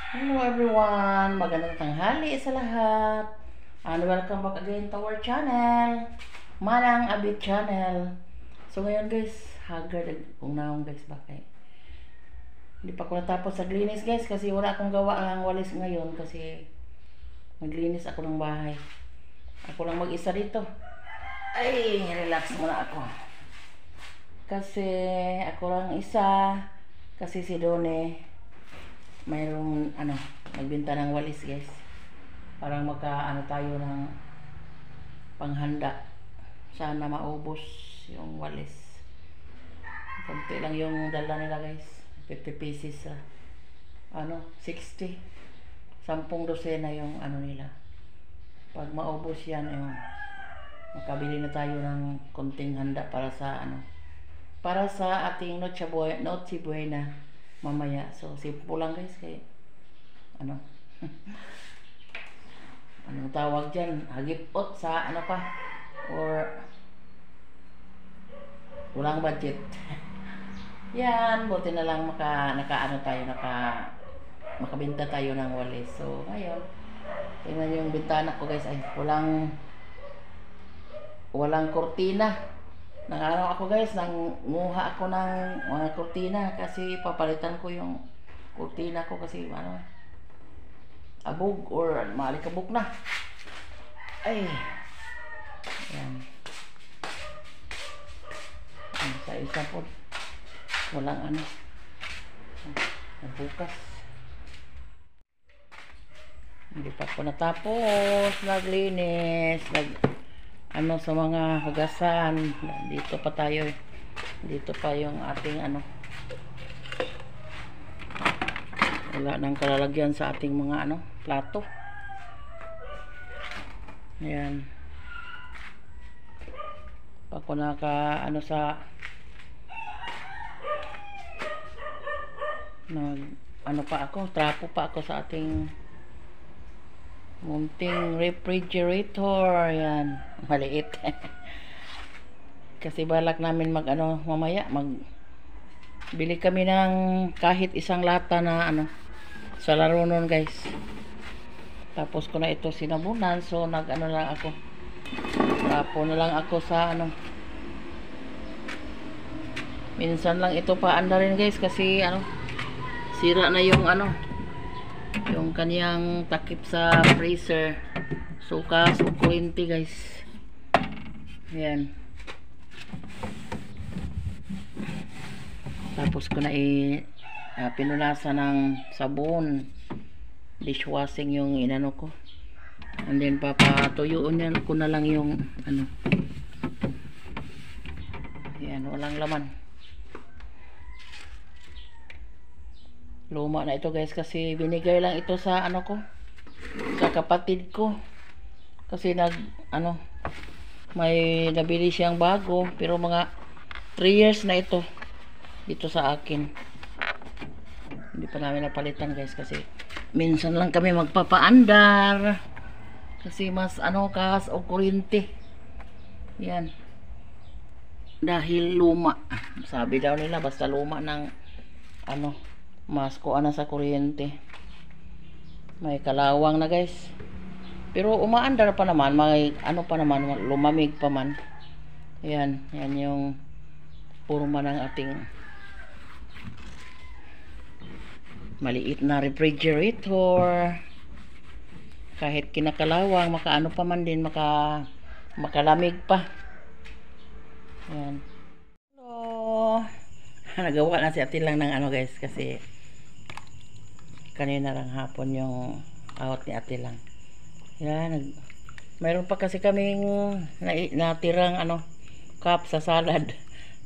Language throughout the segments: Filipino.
Hello everyone! Magandang tanghali sa lahat. And welcome back again to our channel. Manang Abit Channel. So ngayon guys, haggard kung naong guys, bakit? Hindi pa ko natapos sa linis guys kasi wala akong gawa ng walis ngayon kasi maglinis ako ng bahay. Ako lang mag-isa dito. Ay, relax muna ako. Kasi ako lang isa. Kasi si Done mayroong nagbenta ng walis guys, parang magka tayo ng panghanda. Sana maubos yung walis, konti lang yung dala nila guys, 50 pieces 60, 10 dosena yung nila. Pag maubos yan, makabili na tayo ng konting handa para sa para sa ating Noche Buena mamaya. So simple lang guys, kay anong tawag dyan, hagipot sa or walang budget. Yan, buti na lang makabenta tayo ng walis. So ngayon, tingnan yung bintana ko guys, ay walang kortina. Ako guys, nanguha ako ng mga kortina kasi papalitan ko yung kortina ko kasi abog or malikabok na. Ay, yan. Sa isa po walang nabukas. Hindi pa po natapos naglinis, sa mga hugasan. Dito pa tayo, dito pa yung ating wala nang kalalagyan sa ating mga plato. Ayan, pa ko naka trapo pa ako sa ating munting refrigerator. Yan, maliit. Kasi balak namin mamaya bili kami ng kahit isang lata na sa laro nun guys. Tapos ko na ito sinabunan, so lang ako, trapo na lang ako sa minsan lang ito paanda rin guys kasi sira na yung yung kaniyang takip sa freezer. Suka o kuryente guys. Ayan. Tapos ko na pinunasan ng sabon, dishwashing yung ko, and then papatuyuin yan ko na lang yung ayan, walang laman. Luma na ito guys kasi binigay lang ito sa sa kapatid ko kasi may nabili siyang bago, pero mga 3 years na ito dito sa akin. Hindi pa namin napalitan guys kasi minsan lang kami magpapaandar kasi mas kas o kuryente. Yan, dahil luma, sabi daw nila basta luma ng mas kuana sa kuryente, may kalawang na guys. Pero umaandar pa naman, may pa naman, lumamig pa man. Yan yung purma ng ating maliit na refrigerator. Kahit kinakalawang, pa man din, makalamig pa. Yan. Hello. Nagawa na si Ate lang ng guys kasi kanina lang hapon yung out ni Ate lang. Yan, mayroon pa kasi kaming natirang cup sa salad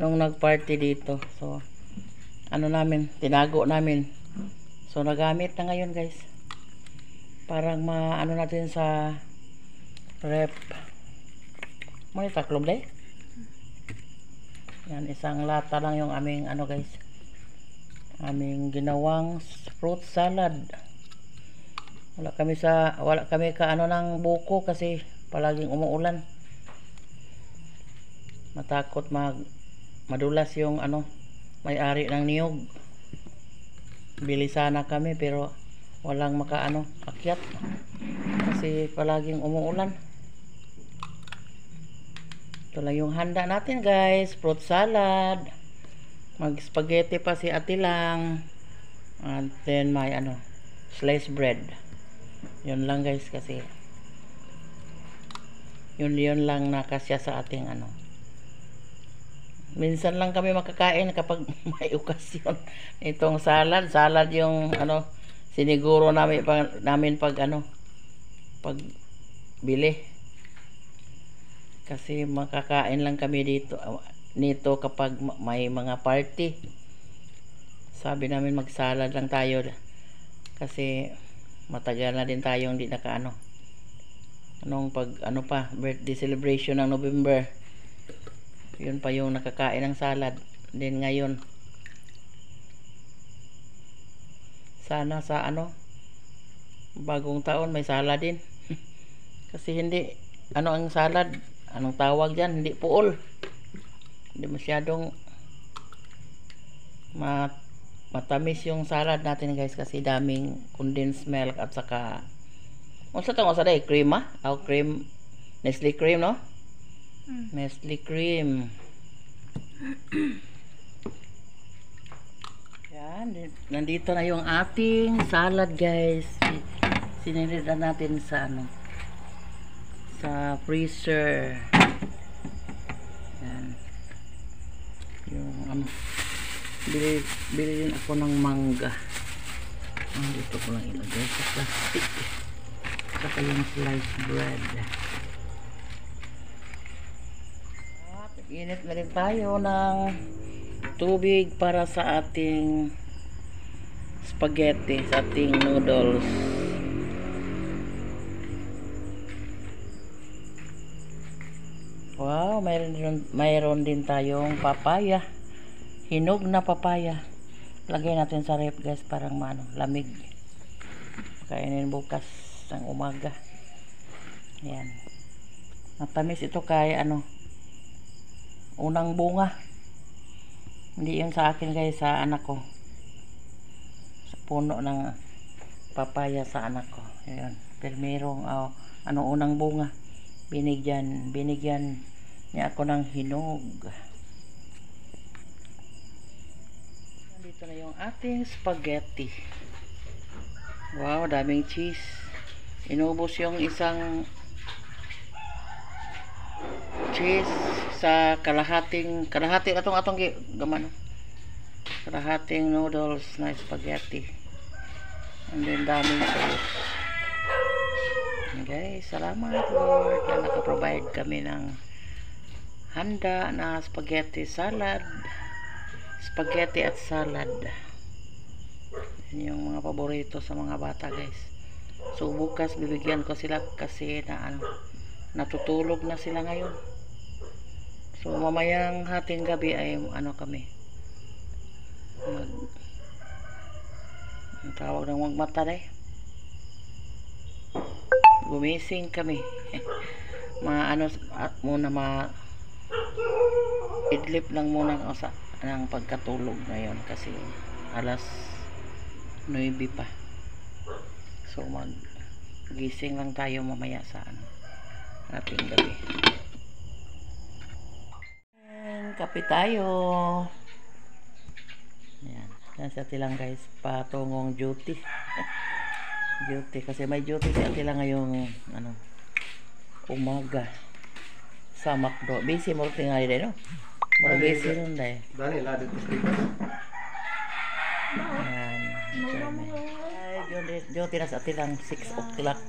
nung nagparty dito. So tinago namin. So nagamit na ngayon guys. Parang natin sa rep. May taklob day. Yan, isang lata lang yung aming guys, aming ginawang fruit salad. Wala kami ka ng buko kasi palaging umuulan. Matakot madulas yung may-ari ng niyog. Bili sana kami pero walang makaano akyat kasi palaging umuulan. Ito lang yung handa natin guys, fruit salad, mag spaghetti pa si ate lang, and then may sliced bread. Yun lang guys, kasi yun lang nakasya sa ating minsan lang kami makakain kapag may okasyon. Itong salad yung siniguro namin pag pag bili, kasi makakain lang kami nito kapag may mga party. Sabi namin magsalad lang tayo kasi matagal na din tayong hindi pag birthday celebration ng November, yun pa yung nakakain ng salad din ngayon. Sana sa bagong taon may salad din kasi hindi ang salad, anong tawag dyan, hindi puol, hindi masyadong matamis yung salad natin guys, kasi daming condensed milk at saka cream cream, Nestle cream, no? Nestle cream. Yan, nandito na yung ating salad guys. Sinilid natin sa sa freezer. Yan. Yung bili ako ng mangga. Dito ko lang ilagay sa plastic. Saka yung sliced bread. At init na rin tayo ng tubig para sa ating spaghetti, sa ating noodles. Wow, mayroon din tayong papaya. Hinog na papaya. Lagay natin sa ref guys, parang lamig. Kainin bukas ng umaga. Yan. Matamis ito kay unang bunga. Hindi yun sa akin guys, sa anak ko. Sa puno ng papaya sa anak ko. Ayan. Pero merong unang bunga. Binigyan niya ako ng hinog. Dito na yung ating spaghetti. Wow, daming cheese. Inubos yung isang cheese sa kalahating atong gaman. Kalahating noodles na spaghetti. And then daming sauce. Okay, salamat Lord na nakaprovide kami ng handa na spaghetti at salad. Yan yung mga paborito sa mga bata guys. So bukas bibigyan ko sila kasi natutulog na sila ngayon. So mamayang hating gabi ay kami ang tawag ng magmata gumising kami. Idlip lang muna ako ng pagkatulog ngayon kasi alas 9 pa. So gising lang tayo mamaya sa ating gabi. And kape tayo. Ayan. Yan sa tilang guys, patungong duty. Duty kasi may duty si ate lang ngayong umaga sa McDo. Busy mo tingali din, no? Mura busy nun dahil. Dali, ladit ko slippers. Ayan. Duty na sa ate lang 6 o'clock.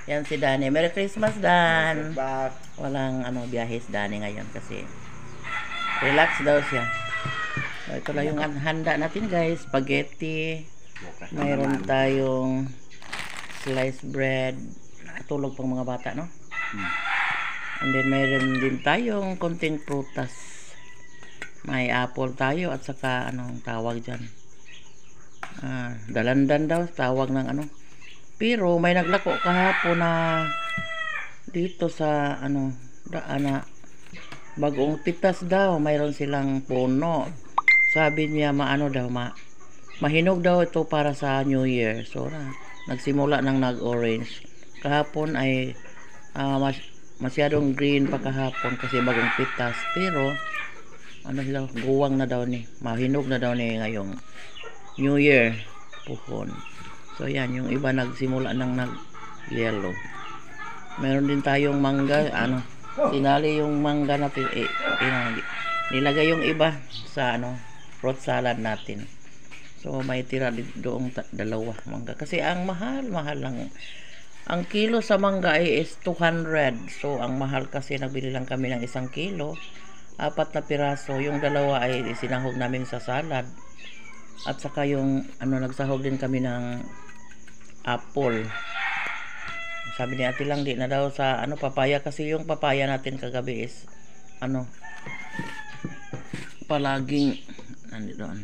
Yan si Dani. Merry Christmas, Dan. Walang biyahe si Dani ngayon kasi relax daw siya. So, ito lang yung handa natin guys. Spaghetti. Mayroon tayong sliced bread. Nakatulog pang mga bata, no? And then mayroon din tayong konting prutas. May apple tayo at saka anong tawag dyan, dalandan daw tawag ng pero may naglako kahapon na dito sa Bagong Pitas daw, mayroon silang puno. Sabi niya Mahinog daw ito para sa New Year. So, nagsimula nang nag-orange. Kahapon ay masyadong green pa kahapon kasi bagong pitas. Pero, ano sila, guwang na daw ni. Mahinog na daw ni ngayong New Year. Puhon. So, yan. Yung iba nagsimula nang nag-yellow. Meron din tayong mangga. Sinali yung mangga natin. Nilagay yung iba sa fruit salad natin. So, may tira doong dalawa mangga. Kasi ang mahal lang. Ang kilo sa mangga is 200. So, ang mahal kasi nabili lang kami ng 1 kilo. 4 na piraso. Yung dalawa ay sinahog namin sa salad. At saka yung, nagsahog din kami ng apple. Sabi ni ate lang, di na daw sa, papaya. Kasi yung papaya natin kagabi is, palaging, nandito doon.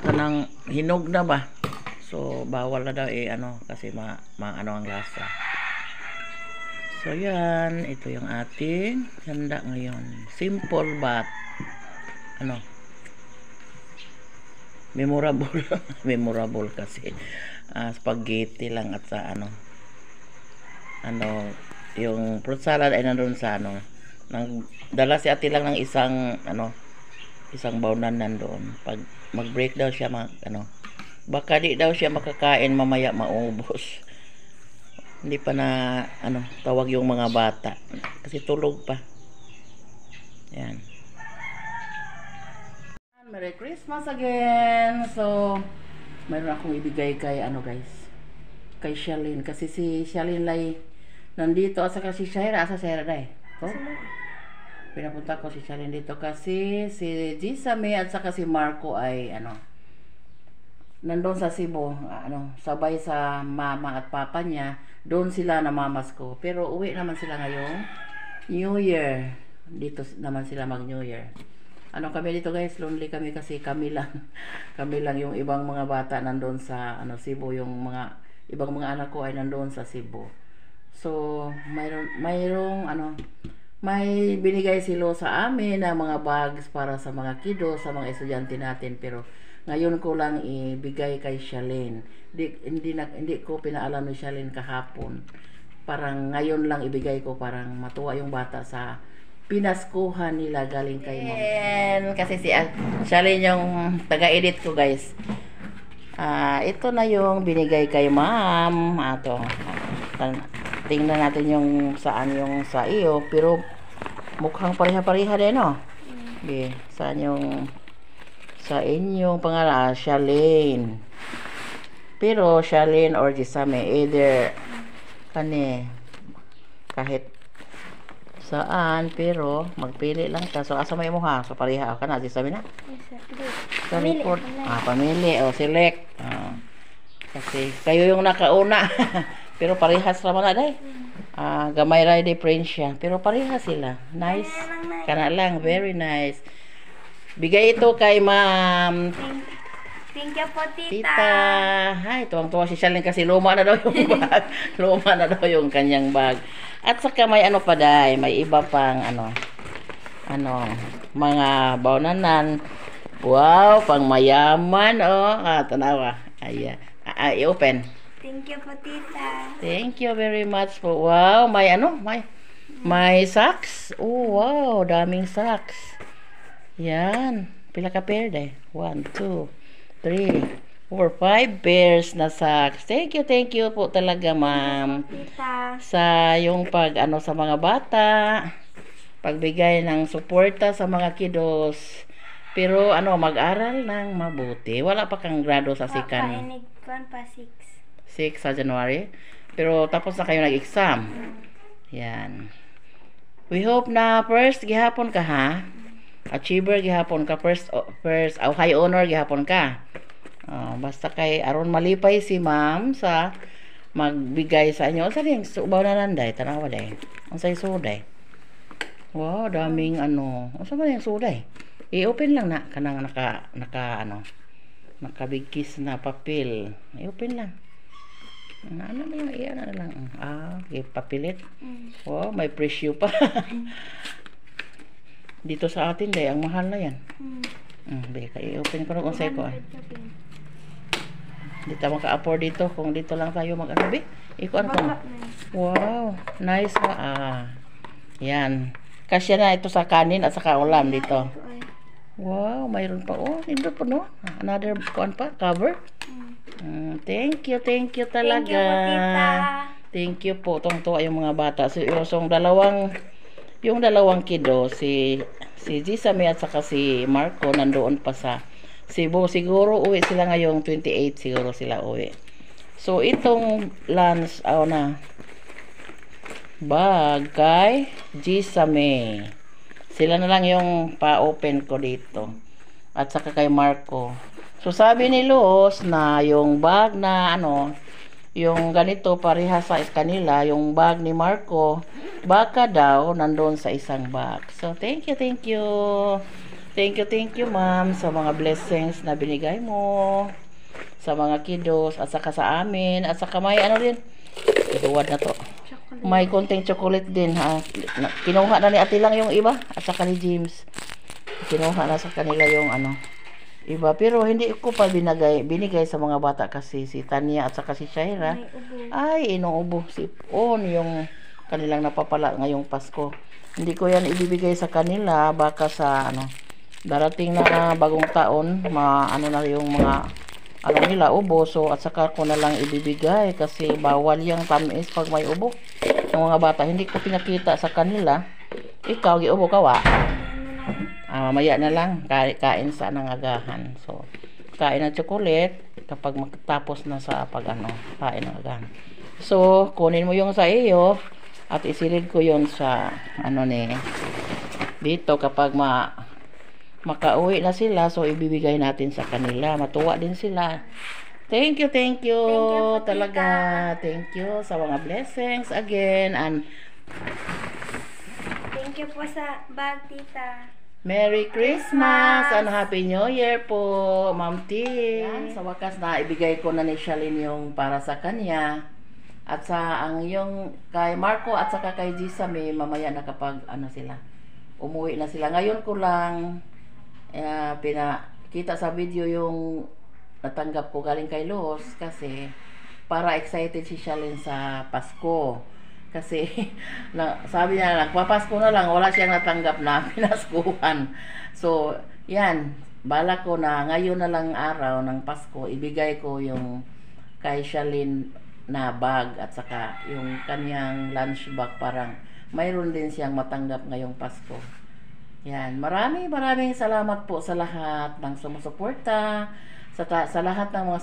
Kanang hinog na ba? So, bawal na daw kasi ang lasa. So, yan. Ito yung ating handa ngayon. Simple but, memorable. Memorable kasi. Spaghetti lang at sa yung fruit salad ay nandun sa dala si ate lang ng isang baunan nandoon. Pag mag-break daw siya baka di daw siya makakain mamaya maubos. Hindi pa na tawag yung mga bata kasi tulog pa. Yan. Merry Christmas again. So, mayroon akong ibigay kay guys. Kay Shalyn kasi si Shalyn lay nandito at saka si Shaira asa Shaira dai. So, pinapunta ko si Shalyn dito kasi si Gisame at saka si Marco ay nandun sa Cebu, sabay sa mama at papa niya, doon sila namamas ko. Pero uwi naman sila ngayong New Year. Dito naman sila mag New Year. Kami dito guys, lonely kami kasi kami lang yung ibang mga bata nandun sa Cebu, yung mga ibang mga anak ko ay nandun sa Cebu. So, mayroong may binigay sila sa amin na mga bags para sa mga kiddo, sa mga estudyante natin. Pero ngayon ko lang ibigay kay Shalyn. Hindi ko pinaalam ni Shalyn kahapon. Parang ngayon lang ibigay ko, parang matuwa yung bata sa pinaskuhan nila galing kay Mom. Kasi si Shalyn yung taga-edit ko guys. Ito na yung binigay kay Ma'am. Tingnan natin yung saan yung sa iyo, pero mukhang pareha-pareha din, no? Okay, saan yung sa inyong pangalan? Shalyn. Pero Shalyn or Gisame, either kahit saan, pero magpili lang ka. So, asa may mo ha? So, pareha ka na, Gisame na? Sa report. Pamili. O, select. Kasi kayo yung nakauna. Pero parehas naman na day. Gamay ray difference siya. Pero parehas sila. Nice. Kana lang. Very nice. Bigay ito kay Ma'am. Thank you po, tita. Tita. Hay, tuwang-tuwa si Shalyn kasi luma na daw yung bag. Luma na daw yung kanyang bag. At saka may pa day. May iba pang mga baunanan. Wow, pang mayaman. Tanawa. Ayan. I-open. Thank you po, tita. Thank you very much po. Wow, may socks. Oh, wow, daming socks. Yan. Pila ka pair deh? 1, 2, 3, 4, 5 pairs na socks. Thank you po talaga, ma'am. Tita. Sa yung sa mga bata, pagbigay ng suporta sa mga kiddos. Pero mag-aral ng mabuti. Wala pa kang grado sa sikan. Pa 6 sa January. Pero tapos na kayo nag-exam. Yan. We hope na first gihapon ka ha. Achiever gihapon ka. First high honor gihapon ka. Basta kay aron malipay si ma'am sa magbigay sa inyo. Sa ring subaw na nanday. Tanawa day. Ang say suday. Wow, daming Asa ba yung suday? I-open lang na kanang nakabigkis na papel. I-open lang. Ano na lang, iyan na lang. Papilit. Wow, may presyo pa. Dito sa atin, ang mahal na yan. Beka, i-open ko na kung sa'yo ko. 200 ka pin. Hindi tayo maka-afford dito. Kung dito lang tayo mag-ano, be. Ikuan ko. Baka na. Wow, nice nga. Yan. Kasya na ito sa kanin at saka ulam dito. Ito ay. Wow, mayroon pa. Oh, nindot pa no. Another kuan pa, cover. Thank you Thank you talaga. po, tita. Thank you po. Tuwang-tuwa yung mga bata. So, yung dalawang kiddo, si Gisame at saka si Marco, nandoon pa sa Cebu. Siguro uwi sila ngayong 28, siguro sila uwi. So, itong lunch, bag kay Gisame. Sila na lang yung pa-open ko dito. At saka kay Marco. So, sabi ni Luz na yung bag na yung ganito pareha sa kanila, yung bag ni Marco, baka daw nandun sa isang bag. So, thank you. Thank you, ma'am, sa mga blessings na binigay mo sa mga kiddos at saka sa amin. At saka may din. Iduwad na to. Chocolate. May konting chocolate din, ha. Kinuha na ni Ate lang yung iba at saka ni James. Kinuha na sa kanila yung iba. Pero hindi ko pa binigay sa mga bata kasi si Tanya at saka si Shaira. May ubo. Ay, inuubo si On yung kanilang napapala ngayong Pasko. Hindi ko yan ibibigay sa kanila. Baka sa darating na bagong taon, na yung mga nila, ubo. So, at saka ko na lang ibibigay kasi bawal yung tamis pag may ubo. Ng mga bata, hindi ko pinakita sa kanila. Ikaw, giubo ka wa? Mamaya na lang, kain sa agahan. So, kain ng chocolate kapag matapos na sa kain ng agahan. So, kunin mo yung sa iyo at isilid ko yon sa dito kapag makauwi na sila. So, ibibigay natin sa kanila. Matuwa din sila. Thank you po, talaga. tita. Thank you sa mga blessings again. And Thank you po sa bag, tita. Merry Christmas and Happy New Year po, Ma'am T. Yan, sa wakas na ibigay ko na ni Shalyn yung para sa kanya. At sa yung kay Marco at saka kay Gisame, mamaya na kapag sila, umuwi na sila. Ngayon ko lang pinakita sa video yung natanggap ko galing kay Luz kasi para excited si Shalyn sa Pasko. Kasi sabi niya, nagpapasko na lang, wala siyang natanggap na pinaskuhan. So, yan, bala ko na ngayon na lang araw ng Pasko, ibigay ko yung kay Shalyn na bag at saka yung kanyang lunch bag, parang mayroon din siyang matanggap ngayong Pasko. Yan, maraming salamat po sa lahat ng sumusuporta, sa lahat ng mga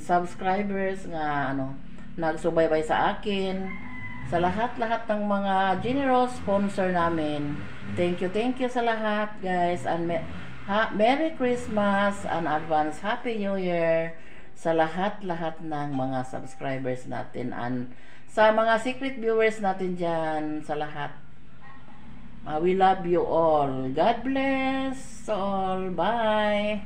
subscribers nga nagsubaybay sa akin. Sa lahat ng mga generous sponsor namin. Thank you sa lahat, guys. And Merry Christmas and advance Happy New Year sa lahat ng mga subscribers natin and sa mga secret viewers natin dyan, sa lahat. We love you all. God bless all. Bye.